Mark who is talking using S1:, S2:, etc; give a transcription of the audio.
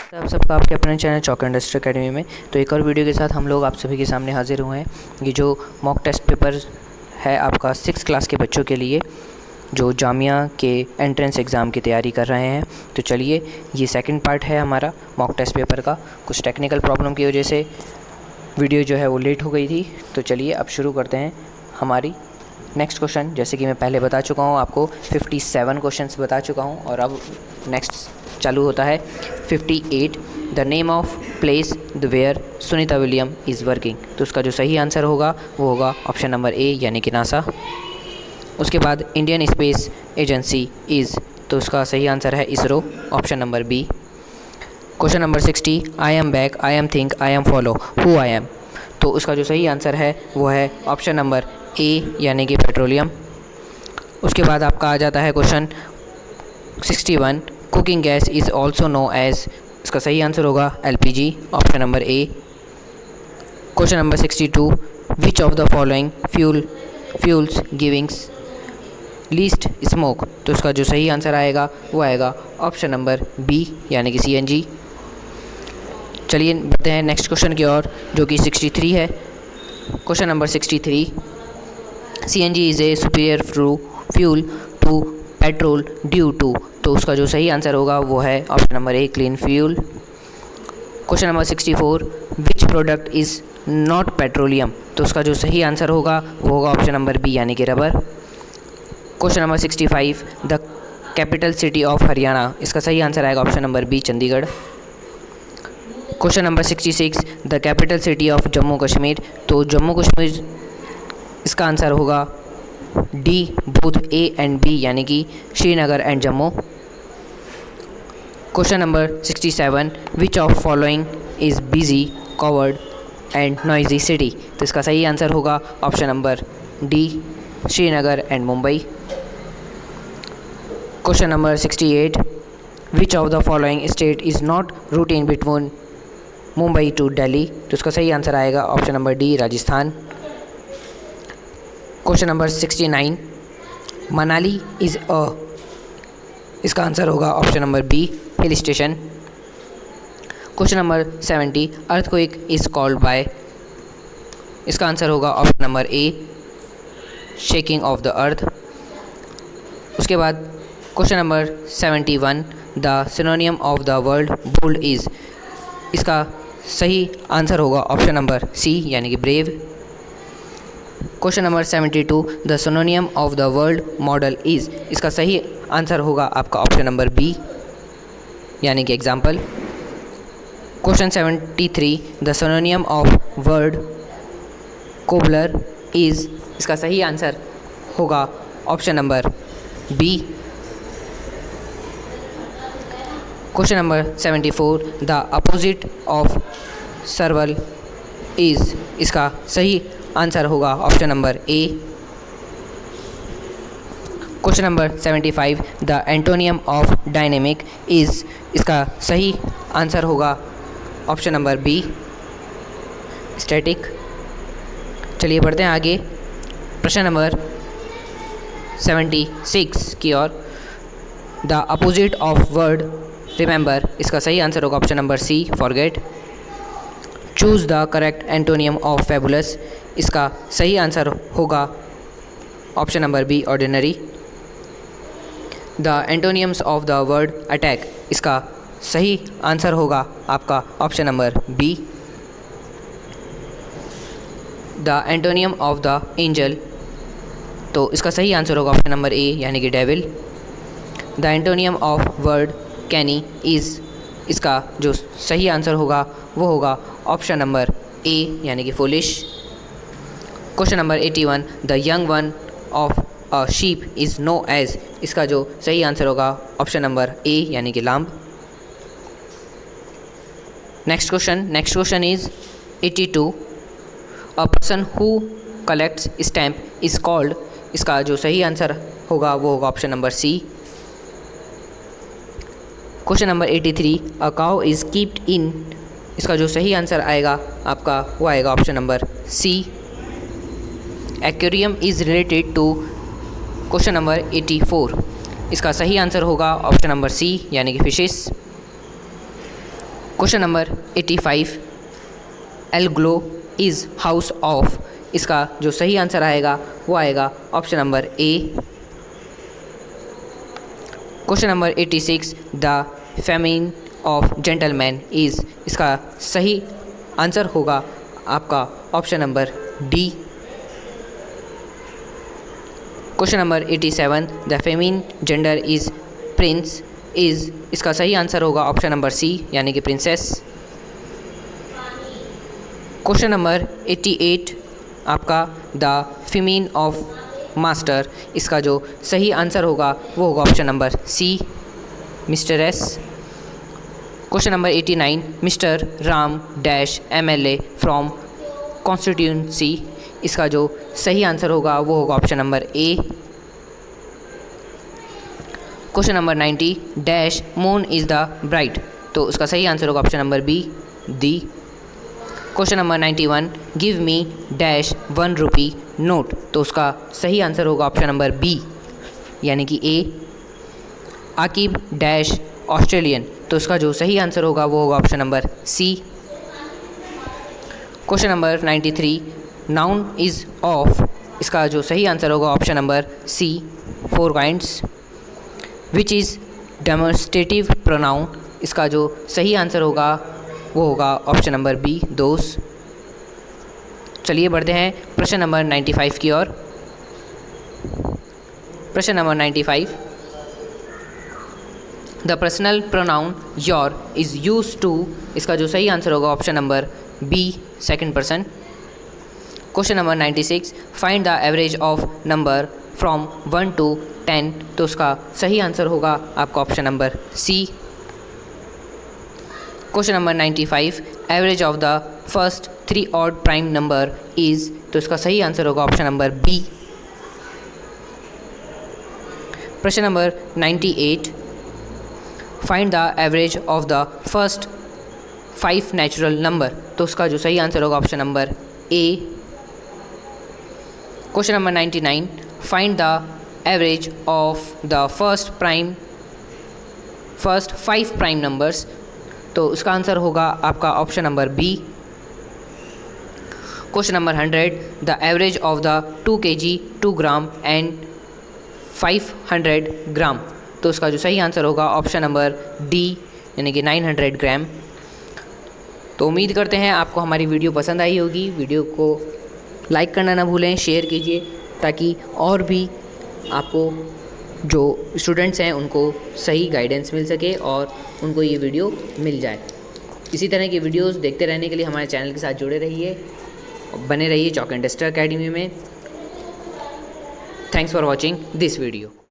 S1: आप सबका आपके अपने चैनल चौक इंडस्ट्री एकेडमी में तो एक और वीडियो के साथ हम लोग आप सभी के सामने हाजिर हुए हैं। ये जो मॉक टेस्ट पेपर है आपका 6 क्लास के बच्चों के लिए जो जामिया के एंट्रेंस एग्ज़ाम की तैयारी कर रहे हैं। तो चलिए, ये सेकंड पार्ट है हमारा मॉक टेस्ट पेपर का। कुछ टेक्निकल प्रॉब्लम की वजह से वीडियो जो है वो लेट हो गई थी। तो चलिए अब शुरू करते हैं हमारी नेक्स्ट क्वेश्चन। जैसे कि मैं पहले बता चुका हूँ आपको 57 क्वेश्चंस बता चुका हूँ और अब नेक्स्ट चालू होता है 58। The name of place the where Sunita William is working. तो उसका जो सही आंसर होगा वो होगा ऑप्शन नंबर ए यानी कि नासा। उसके बाद इंडियन स्पेस एजेंसी इज़, तो उसका सही आंसर है ISRO, option number B. Question number 60, I am back, I am think, I am follow, who I am. तो उसका जो सही आंसर है वो है ऑप्शन नंबर ए यानी कि पेट्रोलियम। उसके बाद आपका आ जाता है question 61, cooking gas is also known as. इसका सही आंसर होगा LPG, option number A. Question number 62, which of the following fuels gives least smoke. तो इसका जो सही आंसर आएगा वो आएगा ऑप्शन नंबर बी यानी कि सीएनजी। चलिए बढ़ते हैं नेक्स्ट क्वेश्चन की ओर जो कि 63 है। Question number 63, CNG is a superior fuel to petrol due to. तो उसका जो सही आंसर होगा वो है option number A clean fuel. Question number 64, which product is not petroleum. तो उसका जो सही आंसर होगा वो होगा ऑप्शन नंबर बी यानी कि rubber. Question number 65, the capital city of Haryana. इसका सही आंसर आएगा option number B Chandigarh. Question number 66, the capital city of Jammu Kashmir. तो जम्मू कश्मीर इसका आंसर होगा D, both A and B यानी कि Srinagar and Jammu. Question number 67, which of following is busy, covered and noisy city. तो इसका सही आंसर होगा option number D, Srinagar and Mumbai. Question number 68, which of the following state is not routine between Mumbai to Delhi. तो इसका सही answer आएगा option number D Rajasthan. Question number 69, Manali is a. इसका answer होगा option number B hill station. Question number 70, earthquake is called by. इसका answer होगा option number A shaking of the earth. उसके बाद question number 71, the synonym of the word bold is. इसका सही answer होगा option number C यानी कि brave. Question number 72, the synonym of the word model is. इसका सही आंसर होगा आपका ऑप्शन नंबर बी यानी कि example. Question 73, the synonym of word cobbler is. इसका सही आंसर होगा option number B. Question number 74, the opposite of servile is. इसका सही आंसर होगा option number A. Question number 75, the antonym of dynamic is. इसका सही आंसर होगा option number B static. चलिए बढ़ते हैं आगे प्रश्न नंबर 76 की ओर। The opposite of word remember. इसका सही आंसर होगा option number C forget. Choose the correct antonym of fabulous. इसका सही आंसर होगा option number B ordinary. The antonyms of the word attack. इसका सही आंसर होगा आपका option number B. The antonym of the angel. तो इसका सही आंसर होगा ऑप्शन नंबर ए यानी कि devil. The antonym of word canny is. इसका जो सही आंसर होगा वो होगा ऑप्शन नंबर ए यानी कि foolish. Question number 81, the young one of a sheep is known as. इसका जो सही आंसर होगा ऑप्शन नंबर ए यानी कि lamb. Next question is 82, a person who collects stamp is called. इसका जो सही आंसर होगा वो होगा option number C. Question number 83, a cow is keeped in. इसका जो सही आंसर आएगा आपका वो आएगा option number C. Aquarium is related to. Question number 84, इसका सही आंसर होगा ऑप्शन नंबर सी यानी कि fishes. Question number 85, igloo is house of, इसका जो सही आंसर आएगा वो आएगा option number A. Question number 86, the feminine of gentleman is, इसका सही आंसर होगा आपका option number D. Question number 87, the feminine gender is prince is, इसका सही आंसर होगा ऑप्शन नंबर सी यानी कि प्रिंसेस। क्वेश्चन नंबर 88 आपका द फेमिन ऑफ मास्टर, इसका जो सही आंसर होगा वो होगा option number C mister S. Question number 89, mister Ram dash MLA from constituency, इसका जो सही आंसर होगा वो होगा option number A. Question number 90, dash moon is the bright, तो उसका सही आंसर होगा option number B the. Question number 91, give me dash 1 rupee note, तो उसका सही आंसर होगा ऑप्शन नंबर बी यानी कि ए। आकिब डैश ऑस्ट्रेलियन, तो उसका जो सही आंसर होगा वो होगा option number C. Question number 93, noun is of, इसका जो सही आंसर होगा option number C 4 kinds. Which is demonstrative pronoun, इसका जो सही आंसर होगा वो होगा ऑप्शन नंबर बी दोस। चलिए बढ़ते हैं प्रश्न नंबर 95 की ओर। प्रश्न number 95, the personal pronoun your is use to, इसका जो सही आंसर होगा option number B second person. Question number 96, find the average of number from 1 to 10, तो उसका सही आंसर होगा आपका option number C. Question number 95, average of the first 3 odd prime number is, तो इसका सही आंसर होगा ऑप्शन नंबर बी। प्रश्न number 98, find the average of the first 5 natural number, तो उसका जो सही आंसर होगा option number A. Question number 99, find the average of the first 5 prime numbers, तो उसका आंसर होगा आपका option number B. Question number 100, the average of the 2 kg 2 gram and 500 gram, तो उसका जो सही आंसर होगा ऑप्शन नंबर डी यानी कि 900 ग्राम। तो उम्मीद करते हैं आपको हमारी वीडियो पसंद आई होगी। वीडियो को लाइक करना ना भूलें, शेयर कीजिए ताकि और भी आपको जो स्टूडेंट्स हैं उनको सही गाइडेंस मिल सके और उनको ये वीडियो मिल जाए। इसी तरह की वीडियोस देखते रहने के लिए हमारे चैनल के साथ जुड़े रहिए, बने रहिए चॉक एंड डस्टर अकेडमी में। Thanks for watching this video.